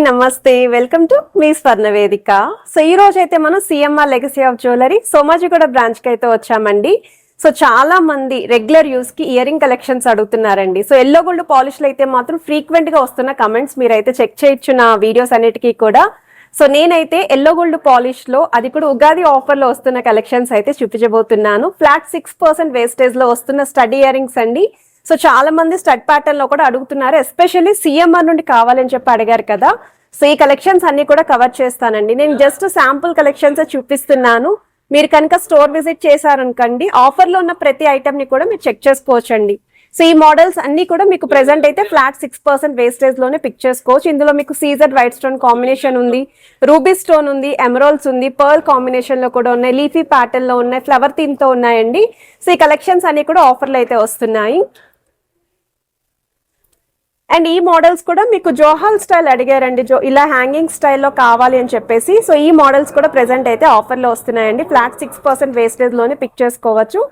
నమస్తే welcome to me స్వర్ణ వేదిక. So ఈ రోజు అయితే మనం CMR legacy of jewellery Somajiguda branch కి అయితే వచ్చామండి. సో చాలా మంది రెగ్యులర్ యూస్ కి ఇయర్ రింగ్ కలెక్షన్స్ అడుగుతున్నారండి. సో ఎల్లో గోల్డ్ పాలిష్ లో అయితే మాత్రం ఫ్రీక్వెంట్ గా వస్తున్న కమెంట్స్ మీరైతే చెక్ చేయొచ్చు నా వీడియోస్ అన్నిటికీ కూడా. సో నేనైతే ఎల్లో గోల్డ్ పాలిష్ లో అది కూడా ఉగాది ఆఫర్ లో వస్తున్న కలెక్షన్స్ అయితే చూపించబోతున్నాను. ఫ్లాట్ 6% వేస్టేజ్ లో వస్తున్న స్టడ్ ఇయర్ రింగ్స్ అండి. సో చాలా మంది స్టడ్ ప్యాటర్న్ లో కూడా అడుగుతున్నారు, ఎస్పెషల్లీ సిఎంఆర్ నుండి కావాలని చెప్పి అడిగారు కదా. సో ఈ కలెక్షన్స్ అన్ని కూడా కవర్ చేస్తానండి. నేను జస్ట్ శాంపుల్ కలెక్షన్స్ చూపిస్తున్నాను. మీరు కనుక స్టోర్ విజిట్ చేశారనుకోండి, ఆఫర్ లో ఉన్న ప్రతి ఐటమ్ ని కూడా మీరు చెక్ చేసుకోవచ్చండి. సో ఈ మోడల్స్ అన్ని కూడా మీకు ప్రెసెంట్ అయితే ఫ్లాట్ 6% వేస్టేజ్ లోనే పిక్ చేసుకోవచ్చు. ఇందులో మీకు సీజెడ్ వైట్ స్టోన్ కాంబినేషన్ ఉంది, రూబీ స్టోన్ ఉంది, ఎమరాల్డ్స్ ఉంది, పర్ల్ కాంబినేషన్ లో కూడా ఉన్నాయి, లీఫీ ప్యాటర్న్ లో ఉన్నాయి, ఫ్లవర్ థీమ్ తో ఉన్నాయండి. సో ఈ కలెక్షన్స్ అన్ని కూడా ఆఫర్లు అయితే వస్తున్నాయి. అండ్ ఈ మోడల్స్ కూడా మీకు జోహాల్ స్టైల్ అడిగారండి, ఇలా హ్యాంగింగ్ స్టైల్లో కావాలి అని చెప్పేసి. సో ఈ మోడల్స్ కూడా ప్రెసెంట్ అయితే ఆఫర్లో వస్తున్నాయండి. ఫ్లాట్ 6% వేస్టేజ్ లోనే పిక్ చేసుకోవచ్చు.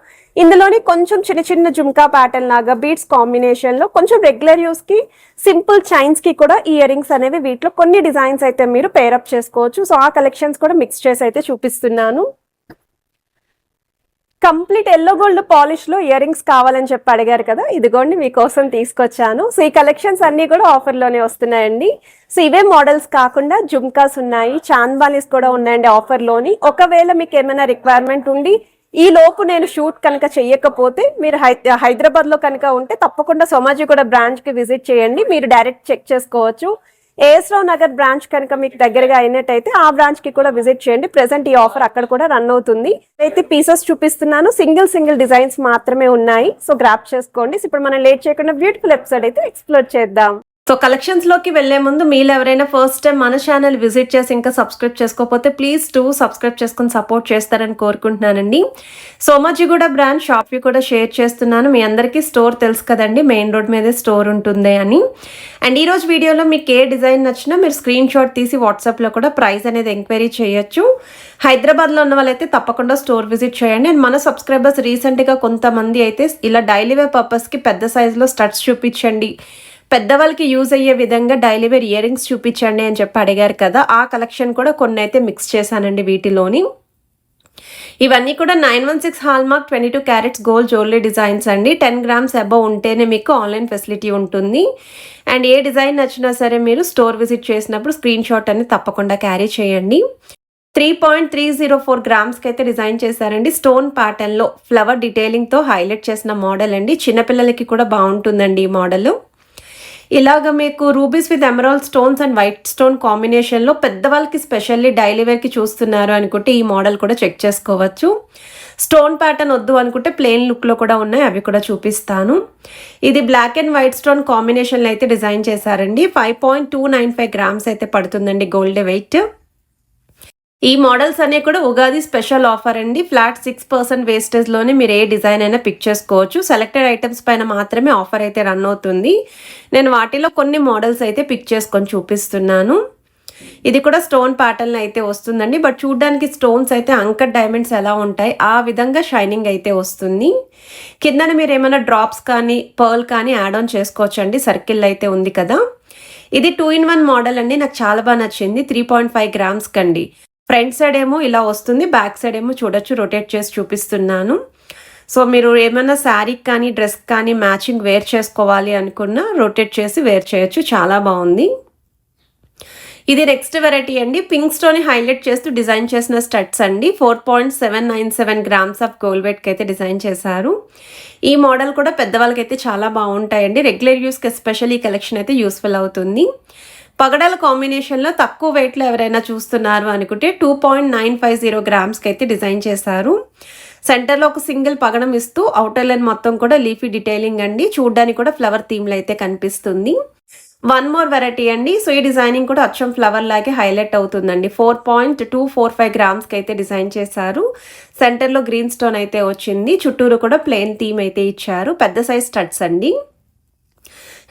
ఇందులోని కొంచెం చిన్న చిన్న జుమ్కా ప్యాటర్న్ లాగా బీడ్స్ కాంబినేషన్ లో కొంచెం రెగ్యులర్ యూస్ కి సింపుల్ చైన్స్ కి కూడా ఈ ఇయర్ రింగ్స్ అనేవి వీటిలో కొన్ని డిజైన్స్ అయితే మీరు పేరప్ చేసుకోవచ్చు. సో ఆ కలెక్షన్స్ కూడా మిక్స్ చేసి అయితే చూపిస్తున్నాను. కంప్లీట్ ఎల్లో గోల్డ్ పాలిష్ లో ఇయర్ రింగ్స్ కావాలని చెప్పి అడిగారు కదా, ఇదిగోండి మీకోసం తీసుకొచ్చాను. సో ఈ కలెక్షన్స్ అన్ని కూడా ఆఫర్ లోనే వస్తున్నాయండి. సో ఇవే మోడల్స్ కాకుండా జుమ్కాస్ ఉన్నాయి, చాంద్బాలీస్ కూడా ఉన్నాయండి ఆఫర్ లోని. ఒకవేళ మీకు ఏమైనా రిక్వైర్మెంట్ ఉండి ఈ లోపు నేను షూట్ కనుక చెయ్యకపోతే మీరు హైదరాబాద్ లో కనుక ఉంటే తప్పకుండా సోమాజిగూడ బ్రాంచ్ కి విజిట్ చేయండి. మీరు డైరెక్ట్ చెక్ చేసుకోవచ్చు. ఏఎస్ రావు నగర్ బ్రాంచ్ కనుక మీకు దగ్గరగా అయినట్టయితే ఆ బ్రాంచ్ కి కూడా విజిట్ చేయండి. ప్రెసెంట్ ఈ ఆఫర్ అక్కడ కూడా రన్ అవుతుంది. అయితే పీసెస్ చూపిస్తున్నాను, సింగిల్ డిజైన్స్ మాత్రమే ఉన్నాయి. సో గ్రాప్ చేసుకోండి. ఇప్పుడు మనం లేట్ చేయకుండా బ్యూటిఫుల్ ఎపిసోడ్ అయితే ఎక్స్ప్లోర్ చేద్దాం. సో కలెక్షన్స్ లోకి వెళ్లే ముందు మీరు ఎవరైనా ఫస్ట్ టైం మన ఛానల్ విజిట్ చేసి ఇంకా సబ్స్క్రైబ్ చేసుకోకపోతే ప్లీజ్ సబ్స్క్రైబ్ చేసుకుని సపోర్ట్ చేస్తారని కోరుకుంటున్నానండి. సోమాజిగూడ బ్రాంచ్ షాప్ వి కూడా షేర్ చేస్తున్నాను. మీ అందరికీ స్టోర్ తెలుసు కదండి, మెయిన్ రోడ్ మీదే స్టోర్ ఉంటుంది అని. అండ్ ఈ రోజు వీడియోలో మీకు ఏ డిజైన్ నచ్చినా మీరు స్క్రీన్ షాట్ తీసి వాట్సాప్లో కూడా ప్రైస్ అనేది ఎంక్వైరీ చేయొచ్చు. హైదరాబాద్లో ఉన్న వాళ్ళైతే తప్పకుండా స్టోర్ విజిట్ చేయండి. అండ్ మన సబ్స్క్రైబర్స్ రీసెంట్గా కొంతమంది అయితే ఇలా డైలీ వేర్ పర్పస్కి పెద్ద సైజులో స్టడ్స్ చూపించండి, పెద్దవాళ్ళకి యూజ్ అయ్యే విధంగా డైలీ వేర్ ఇయర్ రింగ్స్ చూపించండి అని చెప్పి అడిగారు కదా. ఆ కలెక్షన్ కూడా కొన్ని అయితే మిక్స్ చేశానండి వీటిలోని. ఇవన్నీ కూడా 916 hallmark 22 carats gold jewellery designs అండి. 10 గ్రామ్స్ అబవ్ ఉంటేనే మీకు ఆన్లైన్ ఫెసిలిటీ ఉంటుంది. అండ్ ఏ డిజైన్ నచ్చినా సరే మీరు స్టోర్ విజిట్ చేసినప్పుడు స్క్రీన్ షాట్ అనేది తప్పకుండా క్యారీ చేయండి. 3.304 గ్రామ్స్కి అయితే డిజైన్ చేశారండి. స్టోన్ ప్యాటర్న్లో ఫ్లవర్ డీటెయిలింగ్తో హైలైట్ చేసిన మోడల్ అండి. చిన్నపిల్లలకి కూడా బాగుంటుందండి ఈ మోడల్. ఇలాగ మీకు rubies with emerald stones and white stone కాంబినేషన్లో పెద్దవాళ్ళకి స్పెషల్లీ డైలీ వేర్కి చూస్తున్నారు అనుకుంటే ఈ మోడల్ కూడా చెక్ చేసుకోవచ్చు. స్టోన్ ప్యాటర్న్ వద్దు అనుకుంటే ప్లెయిన్ లుక్లో కూడా ఉన్నాయి, అవి కూడా చూపిస్తాను. ఇది బ్లాక్ అండ్ వైట్ స్టోన్ కాంబినేషన్లో అయితే డిజైన్ చేశారండి. 5.295 గ్రామ్స్ అయితే పడుతుందండి గోల్డ్ వెయిట్. ఈ మోడల్స్ అనే కూడా ఉగాది స్పెషల్ ఆఫర్ అండి. ఫ్లాట్ 6% వేస్టేజ్ లోనే మీరు ఏ డిజైన్ అయినా పిక్ చేసుకోవచ్చు. సెలెక్టెడ్ ఐటమ్స్ పైన మాత్రమే ఆఫర్ అయితే రన్ అవుతుంది. నేను వాటిలో కొన్ని మోడల్స్ అయితే పిక్ చేసుకొని చూపిస్తున్నాను. ఇది కూడా స్టోన్ ప్యాటర్న్ అయితే వస్తుందండి. బట్ చూడడానికి స్టోన్స్ అయితే అంకర్ డైమండ్స్ ఎలా ఉంటాయి ఆ విధంగా షైనింగ్ అయితే వస్తుంది. కిందన మీరు ఏమైనా డ్రాప్స్ కానీ పర్ల్ కానీ యాడ్ ఆన్ చేసుకోవచ్చు అండి. సర్కిల్ అయితే ఉంది కదా. ఇది 2-in-1 మోడల్ అండి. నాకు చాలా బాగా నచ్చింది. 3.5 గ్రామ్స్ కండి. ఫ్రంట్ సైడ్ ఏమో ఇలా వస్తుంది, బ్యాక్ సైడ్ ఏమో చూడొచ్చు. రొటేట్ చేసి చూపిస్తున్నాను. సో మీరు ఏమైనా శారీకి కానీ డ్రెస్ కానీ మ్యాచింగ్ వేర్ చేసుకోవాలి అనుకున్నా రొటేట్ చేసి వేర్ చేయొచ్చు. చాలా బాగుంది. ఇది నెక్స్ట్ వెరైటీ అండి. పింక్ స్టోన్ హైలైట్ చేస్తూ డిజైన్ చేసిన స్టడ్స్ అండి. 4.797 గ్రామ్స్ ఆఫ్ గోల్డ్ వెయిట్కి అయితే డిజైన్ చేశారు. ఈ మోడల్ కూడా పెద్దవాళ్ళకి అయితే చాలా బాగుంటాయండి. రెగ్యులర్ యూస్కి ఎస్పెషల్లీ ఈ కలెక్షన్ అయితే యూస్ఫుల్ అవుతుంది. పగడాల కాంబినేషన్లో తక్కువ వెయిట్లో ఎవరైనా చూస్తున్నారు అనుకుంటే 2.950 గ్రామ్స్కి అయితే డిజైన్ చేశారు. సెంటర్లో ఒక సింగిల్ పగడం ఇస్తూ అవుటర్ లైన్ మొత్తం కూడా లీఫీ డీటెయిలింగ్ అండి. చూడడానికి కూడా ఫ్లవర్ థీమ్లో అయితే కనిపిస్తుంది. 1 మోర్ వెరైటీ అండి. సో ఈ డిజైనింగ్ కూడా అచ్చం ఫ్లవర్ లాగే హైలైట్ అవుతుందండి. 4.245 గ్రామ్స్కి అయితే డిజైన్ చేశారు. సెంటర్లో గ్రీన్ స్టోన్ అయితే వచ్చింది. చుట్టూరు కూడా ప్లెయిన్ థీమ్ అయితే ఇచ్చారు. పెద్ద సైజ్ స్టడ్స్ అండి.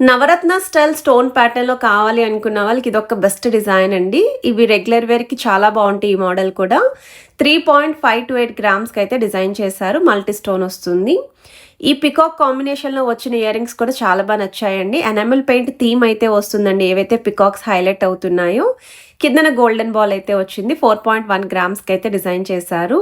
నవరత్న స్టైల్ స్టోన్ ప్యాటర్న్లో కావాలి అనుకున్న వాళ్ళకి ఇది ఒక బెస్ట్ డిజైన్ అండి. ఇవి రెగ్యులర్ వేర్కి చాలా బాగుంటాయి. ఈ మోడల్ కూడా 3.528 గ్రామ్స్కి అయితే డిజైన్ చేశారు. మల్టీ స్టోన్ వస్తుంది. ఈ పికాక్ కాంబినేషన్లో వచ్చిన ఇయర్ రింగ్స్ కూడా చాలా బాగా నచ్చాయండి. ఎనామిల్ పెయింట్ థీమ్ అయితే వస్తుందండి, ఏవైతే పికాక్స్ హైలైట్ అవుతున్నాయో. కిందన గోల్డెన్ బాల్ అయితే వచ్చింది. 4.1 గ్రామ్స్కి అయితే డిజైన్ చేశారు.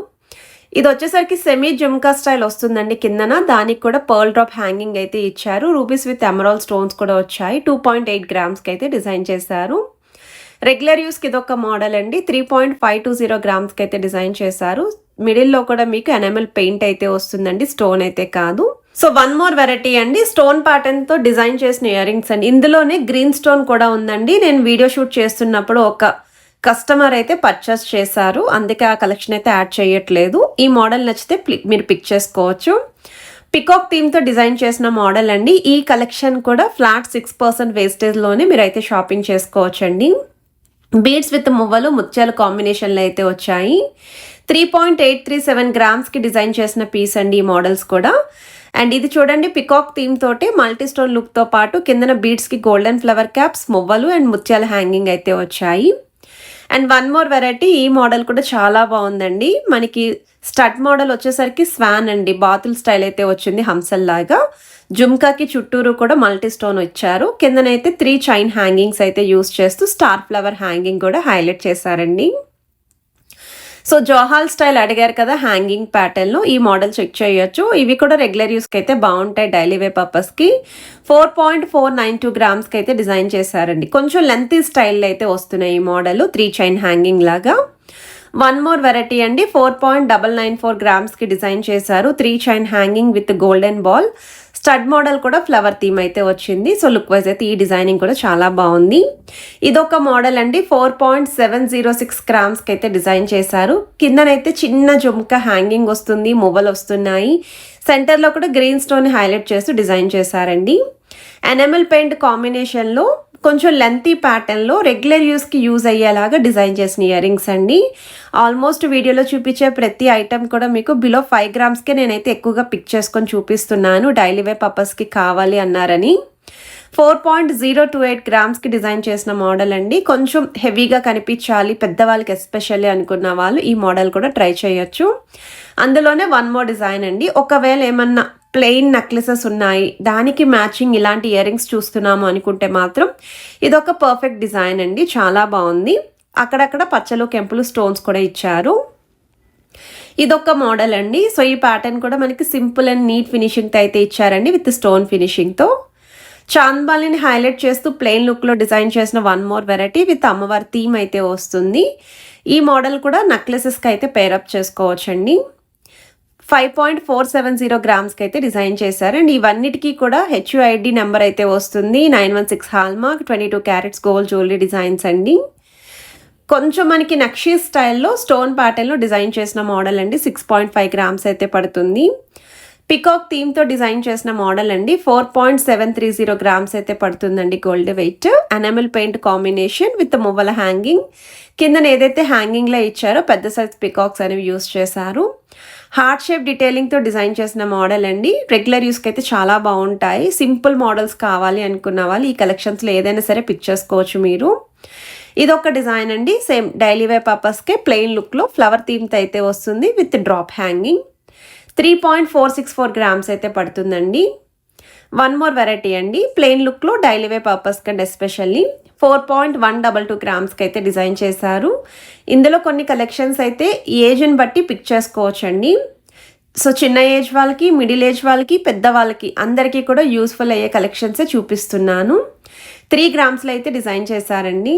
ఇది వచ్చేసరికి సెమీ జుమ్కా స్టైల్ వస్తుందండి. కిందన దానికి కూడా పర్ల్ డ్రాప్ హ్యాంగింగ్ అయితే ఇచ్చారు. రూబీస్ విత్ ఎమరాల్డ్ స్టోన్స్ కూడా వచ్చాయి. 2.8 గ్రామ్స్కి అయితే డిజైన్ చేశారు. రెగ్యులర్ యూస్కి ఇదొక మోడల్ అండి. 3.520 గ్రామ్స్కి అయితే డిజైన్ చేశారు. మిడిల్లో కూడా మీకు ఎనామిల్ పెయింట్ అయితే వస్తుందండి, స్టోన్ అయితే కాదు. సో వన్ మోర్ వెరైటీ అండి, స్టోన్ ప్యాటర్న్ తో డిజైన్ చేసిన ఇయర్ రింగ్స్ అండి. ఇందులోనే గ్రీన్ స్టోన్ కూడా ఉందండి. నేను వీడియో షూట్ చేస్తున్నప్పుడు ఒక కస్టమర్ అయితే పర్చేస్ చేశారు, అందుకే ఆ కలెక్షన్ అయితే యాడ్ చేయట్లేదు. ఈ మోడల్ నచ్చితే మీరు పిక్ చేసుకోవచ్చు. పికాక్ థీమ్తో డిజైన్ చేసిన మోడల్ అండి. ఈ కలెక్షన్ కూడా ఫ్లాట్ 6% వేస్టేజ్లోనే మీరైతే షాపింగ్ చేసుకోవచ్చండి. బీడ్స్ విత్ మువ్వలు ముత్యాల కాంబినేషన్లో అయితే వచ్చాయి. 3.837 గ్రామ్స్కి డిజైన్ చేసిన పీస్ అండి ఈ మోడల్స్ కూడా. అండ్ ఇది చూడండి, పికాక్ థీమ్ తోటి మల్టీ స్టోన్ లుక్తో పాటు కిందన బీడ్స్కి గోల్డెన్ ఫ్లవర్ క్యాప్స్, మువ్వలు అండ్ ముత్యాల హ్యాంగింగ్ అయితే వచ్చాయి. అండ్ వన్ మోర్ వెరైటీ, ఈ మోడల్ కూడా చాలా బాగుందండి. మనకి స్టడ్ మోడల్ వచ్చేసరికి స్వాన్ అండి, బాతుల్ స్టైల్ అయితే వచ్చింది హంసల్లాగా. జుమ్కాకి చుట్టూరు కూడా మల్టీ స్టోన్ ఇచ్చారు. కిందనైతే 3 చైన్ హ్యాంగింగ్స్ అయితే యూస్ చేస్తూ స్టార్ ఫ్లవర్ హ్యాంగింగ్ కూడా హైలైట్ చేశారండి. సో జోహాల్ స్టైల్ అడిగారు కదా హ్యాంగింగ్ ప్యాటర్న్లో, ఈ మోడల్ చెక్ చేయొచ్చు. ఇవి కూడా రెగ్యులర్ యూస్కి అయితే బాగుంటాయి, డైలీ వే పర్పస్కి. 4.492 గ్రామ్స్కి అయితే డిజైన్ చేశారండి. కొంచెం లెంతీ స్టైల్లో అయితే వస్తున్నాయి ఈ మోడల్, 3 చైన్ హ్యాంగింగ్ లాగా. వన్ మోర్ వెరైటీ అండి, 4.994 గ్రామ్స్కి డిజైన్ చేశారు. 3 chain hanging with golden ball. Stud model కూడా ఫ్లవర్ థీమ్ అయితే వచ్చింది. సో లుక్ వైజ్ అయితే ఈ డిజైనింగ్ కూడా చాలా బాగుంది. ఇదొక మోడల్ అండి, 4.706 గ్రామ్స్కి అయితే డిజైన్ చేశారు. కిందనైతే చిన్న జుమ్కా హ్యాంగింగ్ వస్తుంది, మువ్వలు వస్తున్నాయి. సెంటర్లో కూడా గ్రీన్ స్టోన్ హైలైట్ చేస్తూ డిజైన్ చేశారండి. ఎనామిల్ పెయింట్ కాంబినేషన్లో కొంచెం లెంతీ ప్యాటర్న్లో రెగ్యులర్ యూస్కి యూజ్ అయ్యేలాగా డిజైన్ చేసిన ఇయర్ రింగ్స్ అండి. ఆల్మోస్ట్ వీడియోలో చూపించే ప్రతి ఐటమ్ కూడా మీకు బిలో 5 గ్రామ్స్కే నేనైతే ఎక్కువగా పిక్ చేసుకొని చూపిస్తున్నాను, డైలీ వే పర్పస్కి కావాలి అన్నారని. 4.028 గ్రామ్స్కి డిజైన్ చేసిన మోడల్ అండి. కొంచెం హెవీగా కనిపించాలి పెద్దవాళ్ళకి ఎస్పెషల్లీ అనుకున్న వాళ్ళు ఈ మోడల్ కూడా ట్రై చేయొచ్చు. అందులోనే వన్ మోర్ డిజైన్ అండి, ఒకవేళ ఏమన్నా ప్లెయిన్ నెక్లెసెస్ ఉన్నాయి, దానికి మ్యాచింగ్ ఇలాంటి ఇయర్ రింగ్స్ చూస్తున్నాము అనుకుంటే మాత్రం ఇదొక పర్ఫెక్ట్ డిజైన్ అండి, చాలా బాగుంది. అక్కడక్కడ పచ్చలు కెంపులు స్టోన్స్ కూడా ఇచ్చారు. ఇదొక మోడల్ అండి. సో ఈ ప్యాటర్న్ కూడా మనకి సింపుల్ అండ్ నీట్ ఫినిషింగ్తో అయితే ఇచ్చారండి, విత్ స్టోన్ ఫినిషింగ్తో. చాంద్బాలిని హైలైట్ చేస్తూ ప్లెయిన్ లుక్లో డిజైన్ చేసిన వన్ మోర్ వెరైటీ విత్ అమ్మవారి థీమ్ అయితే వస్తుంది. ఈ మోడల్ కూడా నెక్లెసెస్కి అయితే పేరప్ చేసుకోవచ్చండి. 5.470 గ్రామ్స్కి అయితే డిజైన్ చేశారు. అండ్ ఇవన్నిటికీ కూడా HUID నెంబర్ అయితే వస్తుంది. 916 hallmark, 22 carats gold jewellery designs అండి. కొంచెం మనకి నక్షీ స్టైల్లో స్టోన్ ప్యాటర్న్లో డిజైన్ చేసిన మోడల్ అండి. 6.5 గ్రామ్స్ అయితే పడుతుంది. పికాక్ థీమ్తో డిజైన్ చేసిన మోడల్ అండి. 4.730 గ్రామ్స్ అయితే పడుతుందండి gold weight. Enamel paint combination with మువ్వల హ్యాంగింగ్. కిందన ఏదైతే హ్యాంగింగ్లో ఇచ్చారో పెద్ద సైజ్ పికాక్స్ అనేవి యూస్ చేశారు. హార్ట్ షేప్ డీటెయిలింగ్తో డిజైన్ చేసిన మోడల్ అండి. రెగ్యులర్ యూస్కి అయితే చాలా బాగుంటాయి. సింపుల్ మోడల్స్ కావాలి అనుకున్న వాళ్ళు ఈ కలెక్షన్స్లో ఏదైనా సరే పిక్ చేసుకోవచ్చు మీరు. ఇదొక డిజైన్ అండి, సేమ్ డైలీ వే పర్పస్కే ప్లెయిన్ లుక్లో ఫ్లవర్ థీమ్తో అయితే వస్తుంది విత్ డ్రాప్ హ్యాంగింగ్. 3.464 గ్రామ్స్ అయితే పడుతుందండి. వన్ మోర్ వెరైటీ అండి, ప్లెయిన్ లుక్లో డైలీ వే పర్పస్ కంటే ఎస్పెషల్లీ 4.122 గ్రామ్స్కి అయితే డిజైన్ చేశారు. ఇందులో కొన్ని కలెక్షన్స్ అయితే ఏజ్ని బట్టి పిక్ చేసుకోవచ్చండి. సో చిన్న ఏజ్ వాళ్ళకి, మిడిల్ ఏజ్ వాళ్ళకి, పెద్దవాళ్ళకి అందరికీ కూడా యూస్ఫుల్ అయ్యే కలెక్షన్సే చూపిస్తున్నాను. 3 గ్రామ్స్లో అయితే డిజైన్ చేశారండి.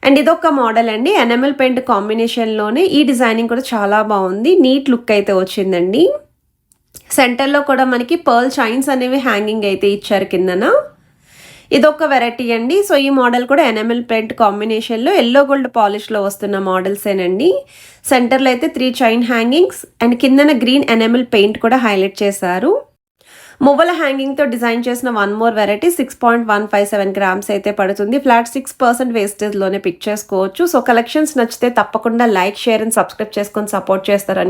అండ్ ఇదొక మోడల్ అండి, ఎనామిల్ పెయింట్ కాంబినేషన్లోనే ఈ డిజైనింగ్ కూడా చాలా బాగుంది, నీట్ లుక్ అయితే వచ్చిందండి. సెంటర్లో కూడా మనకి పర్ల్ చైన్స్ అనేవి హ్యాంగింగ్ అయితే ఇచ్చారు కిందన. ఇదొక వెరైటీ అండి. సో ఈ మోడల్ కూడా ఎనామిల్ పెయింట్ కాంబినేషన్లో ఎల్లో గోల్డ్ పాలిష్లో వస్తున్న మోడల్సేనండి. సెంటర్లో అయితే 3 చైన్ హ్యాంగింగ్స్ అండ్ కిందన గ్రీన్ ఎనామిల్ పెయింట్ కూడా హైలైట్ చేశారు. మువ్వల హ్యాంగింగ్తో డిజైన్ చేసిన వన్ మోర్ వెరైటీ 6.157 గ్రామ్స్ అయితే పడుతుంది. ఫ్లాట్ 6% వేస్టేజ్లోనే పిక్ చేసుకోవచ్చు. సో కలెక్షన్స్ నచ్చితే తప్పకుండా లైక్, షేర్ అండ్ సబ్స్క్రైబ్ చేసుకొని సపోర్ట్ చేస్తారని